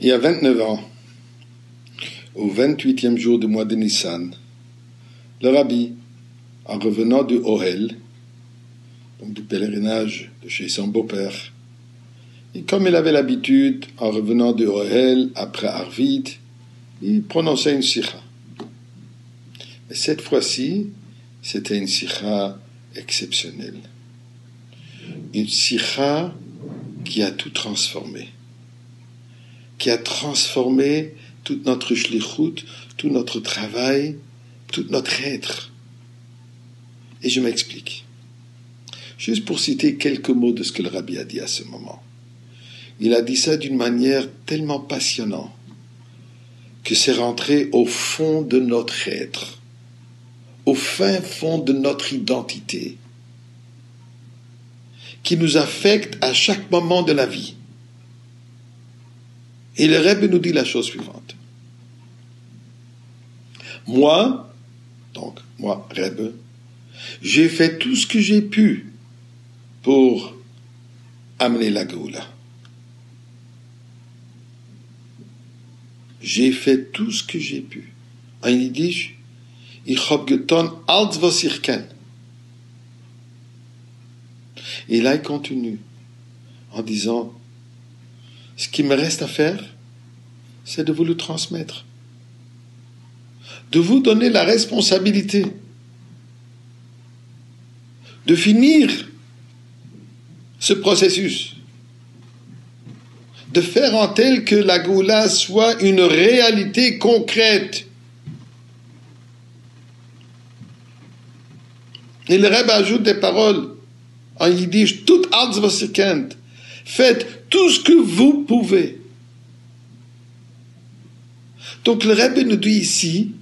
Il y a 29 ans, au 28e jour du mois de Nissan, le rabbi, en revenant du Ohel, donc du pèlerinage de chez son beau-père, et comme il avait l'habitude, en revenant du Ohel, après Arvid, il prononçait une sikha. Mais cette fois-ci, c'était une sikha exceptionnelle. Une sikha qui a tout transformé. Qui a transformé toute notre shlichut, tout notre travail, tout notre être. Et je m'explique. Juste pour citer quelques mots de ce que le rabbi a dit à ce moment. Il a dit ça d'une manière tellement passionnante que c'est rentré au fond de notre être, au fin fond de notre identité, qui nous affecte à chaque moment de la vie. Et le Rebbe nous dit la chose suivante. Moi, Rebbe, j'ai fait tout ce que j'ai pu pour amener la Géoula. J'ai fait tout ce que j'ai pu. En yiddish, ich hab getan alles was ich kann. Et là, il continue en disant, ce qui me reste à faire, c'est de vous le transmettre. De vous donner la responsabilité de finir ce processus, de faire en tel que la Géoula soit une réalité concrète. Et le Rebbe ajoute des paroles en yiddish, tout alles was ihr kennt. Faites tout ce que vous pouvez. Donc le Rebbe nous dit ici,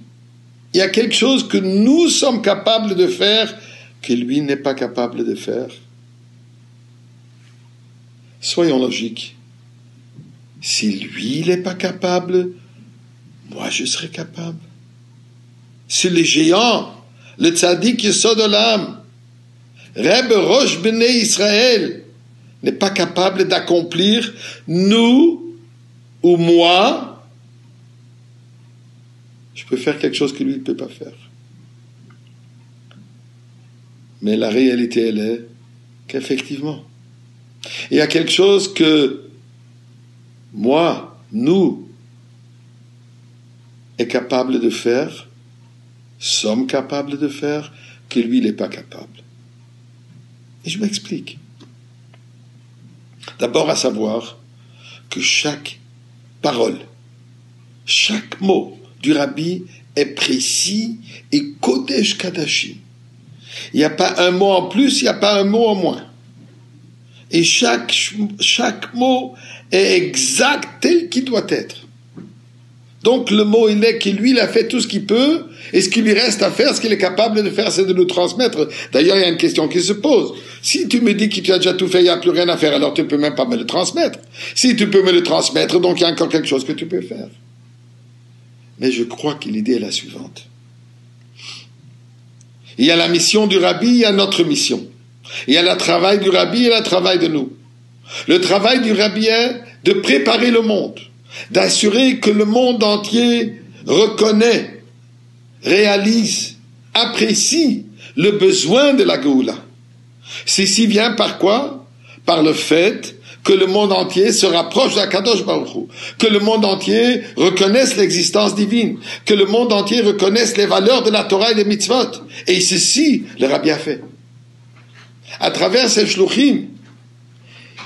il y a quelque chose que nous sommes capables de faire que lui n'est pas capable de faire. Soyons logiques. Si lui n'est pas capable, moi je serai capable. Si le géant, le tzaddik Yesod Olam, Rebbe Rosh Bnei Israël, n'est pas capable d'accomplir, nous ou moi, je peux faire quelque chose que lui ne peut pas faire. Mais la réalité, elle est qu'effectivement, il y a quelque chose que moi, nous, est capable de faire, sommes capables de faire, que lui n'est pas capable. Et je m'explique. D'abord à savoir que chaque parole, chaque mot du rabbi est précis et kodesh kadashim. Il n'y a pas un mot en plus, il n'y a pas un mot en moins. Et chaque mot est exact tel qu'il doit être. Donc le mot il est que lui il a fait tout ce qu'il peut, et ce qu'il lui reste à faire, ce qu'il est capable de faire, c'est de nous transmettre. D'ailleurs il y a une question qui se pose. Si tu me dis que tu as déjà tout fait, il n'y a plus rien à faire, alors tu ne peux même pas me le transmettre. Si tu peux me le transmettre, donc il y a encore quelque chose que tu peux faire. Mais je crois que l'idée est la suivante. Il y a la mission du rabbi, il y a notre mission. Il y a le travail du rabbi et le travail de nous. Le travail du rabbi est de préparer le monde, d'assurer que le monde entier reconnaît, réalise, apprécie le besoin de la Géoula. Ceci vient par quoi? Par le fait que le monde entier se rapproche d'Akadosh Baruch Hu, que le monde entier reconnaisse l'existence divine, que le monde entier reconnaisse les valeurs de la Torah et des mitzvot. Et ceci, le rabbi a fait. À travers ces shluchim,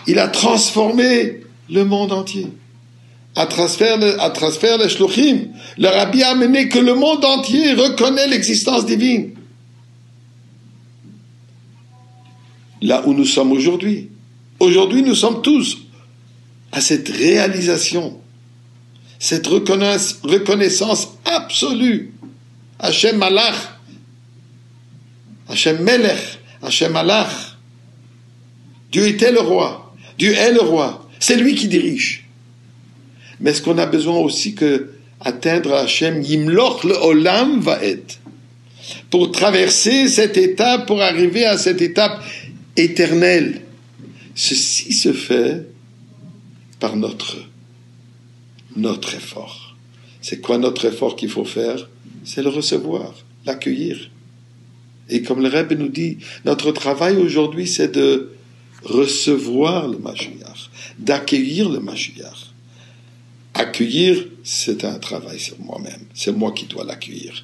il a transformé le monde entier. À travers les shluchim, le rabbi a amené que le monde entier reconnaît l'existence divine. Là où nous sommes aujourd'hui. Aujourd'hui, nous sommes tous à cette réalisation, cette reconnaissance absolue. Hashem Malach, Hashem Melech, Hashem Malach. Dieu était le roi, Dieu est le roi, c'est lui qui dirige. Mais ce qu'on a besoin aussi que atteindre Hashem Yimloch le Olam Vaed, pour traverser cette étape, pour arriver à cette étape éternelle. Ceci se fait par notre notre effort. C'est quoi notre effort qu'il faut faire? C'est le recevoir, l'accueillir. Et comme le Rebbe nous dit, notre travail aujourd'hui, c'est de recevoir le Mashiach, d'accueillir le Mashiach. Accueillir, c'est un travail sur moi-même. C'est moi qui dois l'accueillir.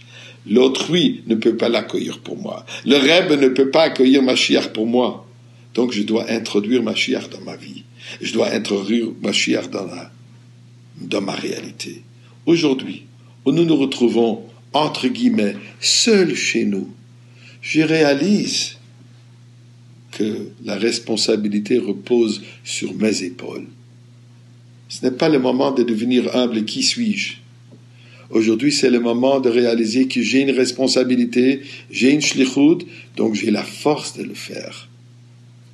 L'autrui ne peut pas l'accueillir pour moi. Le Rebbe ne peut pas accueillir Mashiach pour moi. Donc je dois introduire Mashiach dans ma vie. Je dois introduire Mashiach dans ma réalité. Aujourd'hui, où nous nous retrouvons, entre guillemets, seuls chez nous, je réalise que la responsabilité repose sur mes épaules. Ce n'est pas le moment de devenir humble, qui suis-je? Aujourd'hui, c'est le moment de réaliser que j'ai une responsabilité, j'ai une shlichut, donc j'ai la force de le faire.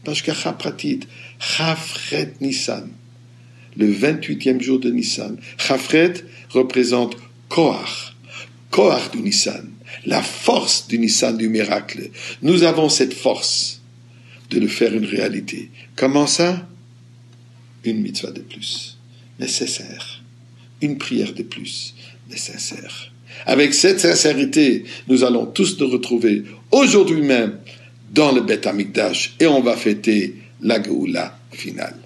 Parce que Chapratit, Chafret Nissan, le 28e jour de Nissan, Chafret représente Koach, Koach du Nissan, la force du Nissan, du miracle. Nous avons cette force de le faire une réalité. Comment ça? Une mitzvah de plus, mais sincère. Une prière de plus, mais sincère. Avec cette sincérité, nous allons tous nous retrouver aujourd'hui même dans le Beth Amikdash et on va fêter la Géoula finale.